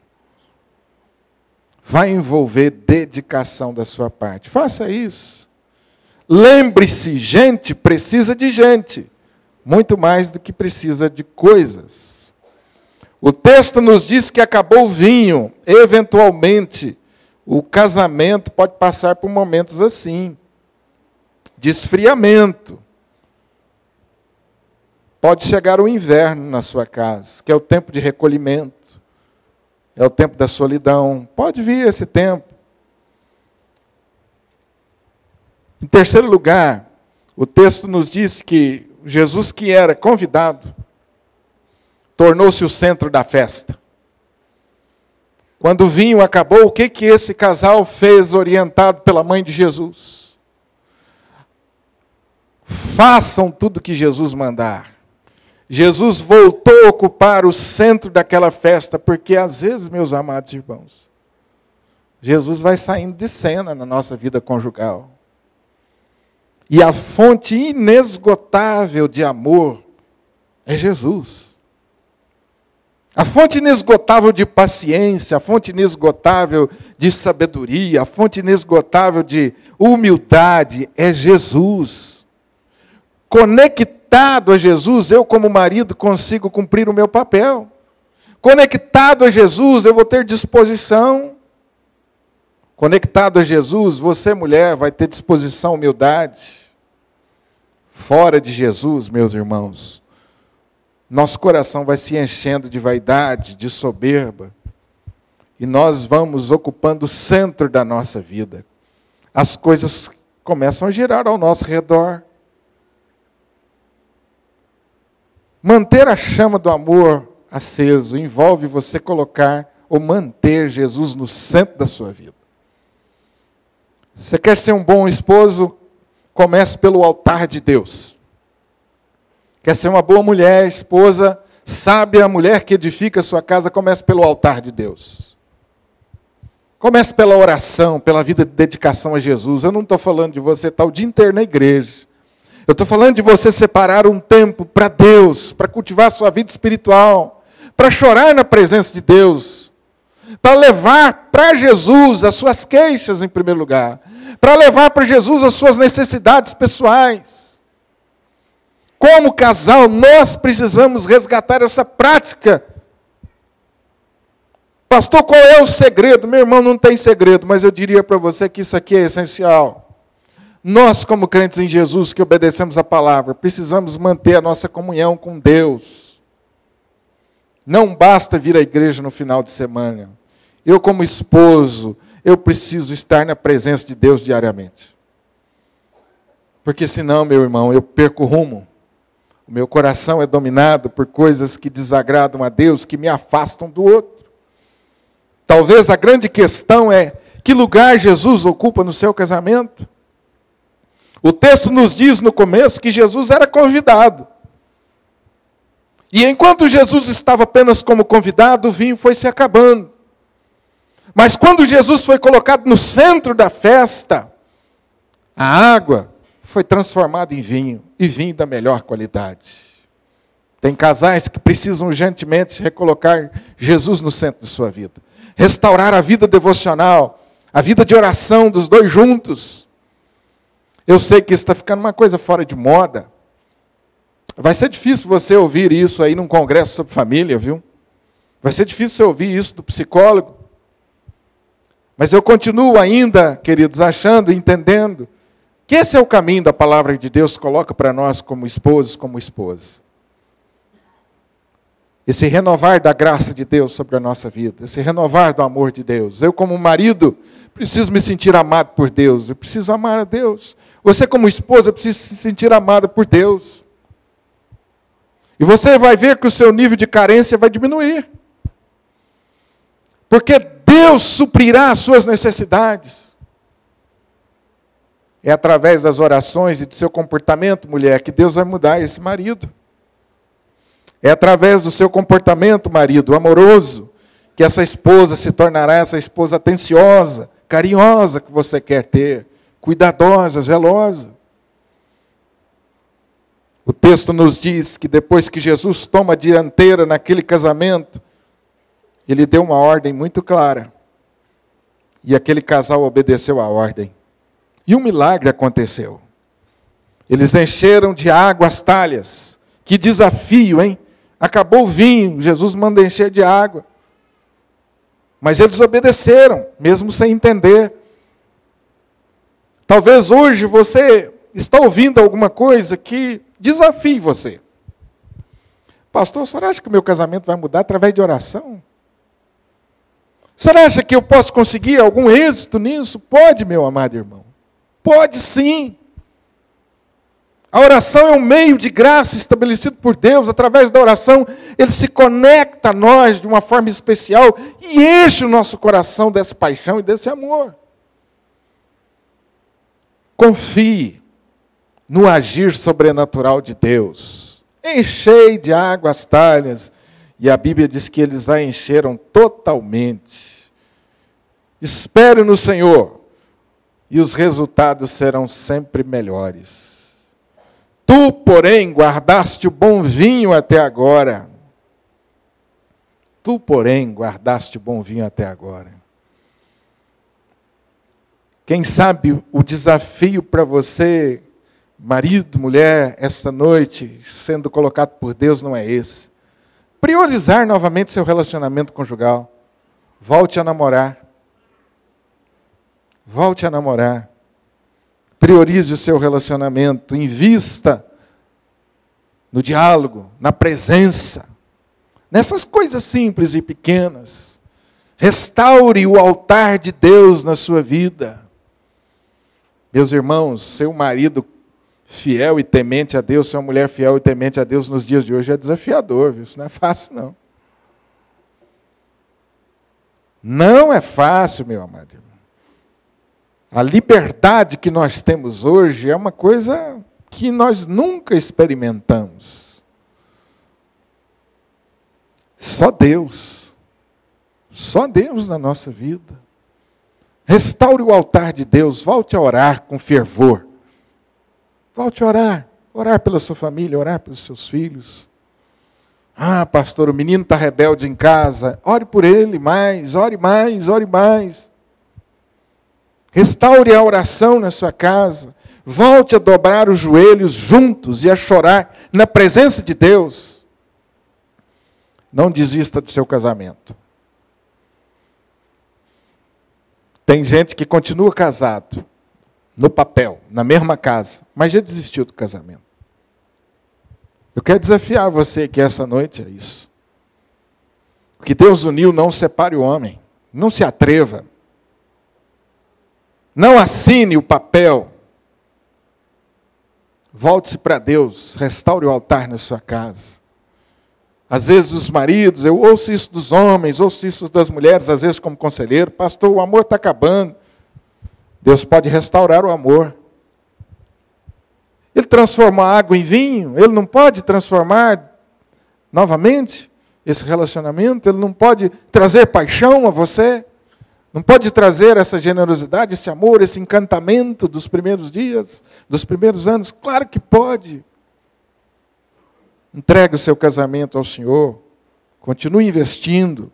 Vai envolver dedicação da sua parte. Faça isso. Lembre-se, gente precisa de gente, muito mais do que precisa de coisas. O texto nos diz que acabou o vinho. Eventualmente, o casamento pode passar por momentos assim, de esfriamento. Pode chegar o inverno na sua casa, que é o tempo de recolhimento, é o tempo da solidão. Pode vir esse tempo. Em terceiro lugar, o texto nos diz que Jesus, que era convidado, tornou-se o centro da festa. Quando o vinho acabou, o que esse casal fez, orientado pela mãe de Jesus? Façam tudo que Jesus mandar. Jesus voltou a ocupar o centro daquela festa, porque às vezes, meus amados irmãos, Jesus vai saindo de cena na nossa vida conjugal. E a fonte inesgotável de amor é Jesus. A fonte inesgotável de paciência, a fonte inesgotável de sabedoria, a fonte inesgotável de humildade é Jesus. Conectado a Jesus, eu como marido consigo cumprir o meu papel. Conectado a Jesus, eu vou ter disposição. Conectado a Jesus, você, mulher, vai ter disposição, humildade. Fora de Jesus, meus irmãos, nosso coração vai se enchendo de vaidade, de soberba, e nós vamos ocupando o centro da nossa vida. As coisas começam a girar ao nosso redor. Manter a chama do amor aceso envolve você colocar ou manter Jesus no centro da sua vida. Você quer ser um bom esposo? Comece pelo altar de Deus. Quer ser uma boa mulher, esposa, sábia, mulher que edifica a sua casa? Comece pelo altar de Deus. Comece pela oração, pela vida de dedicação a Jesus. Eu não estou falando de você estar o dia inteiro na igreja. Eu estou falando de você separar um tempo para Deus, para cultivar a sua vida espiritual, para chorar na presença de Deus, para levar para Jesus as suas queixas em primeiro lugar, para levar para Jesus as suas necessidades pessoais. Como casal, nós precisamos resgatar essa prática. Pastor, qual é o segredo? Meu irmão, não tem segredo, mas eu diria para você que isso aqui é essencial. Nós, como crentes em Jesus, que obedecemos a palavra, precisamos manter a nossa comunhão com Deus. Não basta vir à igreja no final de semana. Eu, como esposo, eu preciso estar na presença de Deus diariamente. Porque senão, meu irmão, eu perco o rumo. O meu coração é dominado por coisas que desagradam a Deus, que me afastam do outro. Talvez a grande questão é, que lugar Jesus ocupa no seu casamento? O texto nos diz no começo que Jesus era convidado. E enquanto Jesus estava apenas como convidado, o vinho foi se acabando. Mas quando Jesus foi colocado no centro da festa, a água foi transformada em vinho, e vinho da melhor qualidade. Tem casais que precisam urgentemente recolocar Jesus no centro de sua vida. Restaurar a vida devocional, a vida de oração dos dois juntos. Eu sei que isso está ficando uma coisa fora de moda. Vai ser difícil você ouvir isso aí num congresso sobre família, viu? Vai ser difícil você ouvir isso do psicólogo. Mas eu continuo ainda, queridos, achando e entendendo que esse é o caminho da palavra de Deus que coloca para nós como esposos, como esposas. Esse renovar da graça de Deus sobre a nossa vida, esse renovar do amor de Deus. Eu, como marido, preciso me sentir amado por Deus, eu preciso amar a Deus. Você, como esposa, precisa se sentir amada por Deus. E você vai ver que o seu nível de carência vai diminuir. Porque Deus suprirá as suas necessidades. É através das orações e do seu comportamento, mulher, que Deus vai mudar esse marido. É através do seu comportamento, marido, amoroso, que essa esposa se tornará essa esposa atenciosa, carinhosa que você quer ter, cuidadosa, zelosa. O texto nos diz que depois que Jesus toma a dianteira naquele casamento, ele deu uma ordem muito clara. E aquele casal obedeceu à ordem. E um milagre aconteceu. Eles encheram de água as talhas. Que desafio, hein? Acabou o vinho, Jesus manda encher de água. Mas eles obedeceram, mesmo sem entender. Talvez hoje você está ouvindo alguma coisa que desafie você. Pastor, o senhor acha que o meu casamento vai mudar através de oração? O senhor acha que eu posso conseguir algum êxito nisso? Pode, meu amado irmão. Pode sim. A oração é um meio de graça estabelecido por Deus. Através da oração, Ele se conecta a nós de uma forma especial e enche o nosso coração dessa paixão e desse amor. Confie no agir sobrenatural de Deus. Enchei de água as talhas. E a Bíblia diz que eles a encheram totalmente. Espere no Senhor. E os resultados serão sempre melhores. Tu, porém, guardaste o bom vinho até agora. Tu, porém, guardaste o bom vinho até agora. Quem sabe o desafio para você, marido, mulher, esta noite, sendo colocado por Deus, não é esse. Priorizar novamente seu relacionamento conjugal. Volte a namorar. Volte a namorar. Priorize o seu relacionamento. Invista no diálogo, na presença. Nessas coisas simples e pequenas. Restaure o altar de Deus na sua vida. Meus irmãos, ser um marido fiel e temente a Deus, ser uma mulher fiel e temente a Deus nos dias de hoje é desafiador, viu? Isso não é fácil, não. Não é fácil, meu amado irmão. A liberdade que nós temos hoje é uma coisa que nós nunca experimentamos. Só Deus na nossa vida. Restaure o altar de Deus, volte a orar com fervor. Volte a orar pela sua família, orar pelos seus filhos. Ah, pastor, o menino está rebelde em casa. Ore por ele mais, ore mais, ore mais. Restaure a oração na sua casa. Volte a dobrar os joelhos juntos e a chorar na presença de Deus. Não desista do seu casamento. Tem gente que continua casado, no papel, na mesma casa, mas já desistiu do casamento. Eu quero desafiar você que essa noite é isso. O que Deus uniu, não separe o homem. Não se atreva. Não assine o papel. Volte-se para Deus, restaure o altar na sua casa. Às vezes os maridos, eu ouço isso dos homens, ouço isso das mulheres, às vezes como conselheiro, pastor, o amor está acabando. Deus pode restaurar o amor. Ele transforma a água em vinho, Ele não pode transformar novamente esse relacionamento, Ele não pode trazer paixão a você, não pode trazer essa generosidade, esse amor, esse encantamento dos primeiros dias, dos primeiros anos. Claro que pode. Entregue o seu casamento ao Senhor, continue investindo,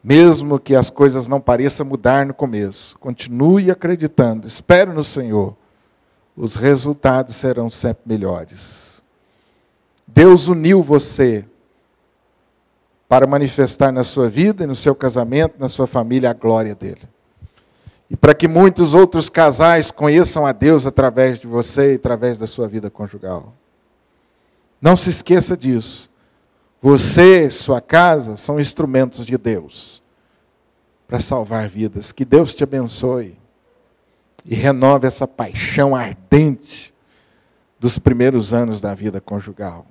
mesmo que as coisas não pareçam mudar no começo. Continue acreditando, espere no Senhor. Os resultados serão sempre melhores. Deus uniu você para manifestar na sua vida e no seu casamento, na sua família, a glória dele. E para que muitos outros casais conheçam a Deus através de você e através da sua vida conjugal. Não se esqueça disso. Você, sua casa, são instrumentos de Deus para salvar vidas. Que Deus te abençoe e renove essa paixão ardente dos primeiros anos da vida conjugal.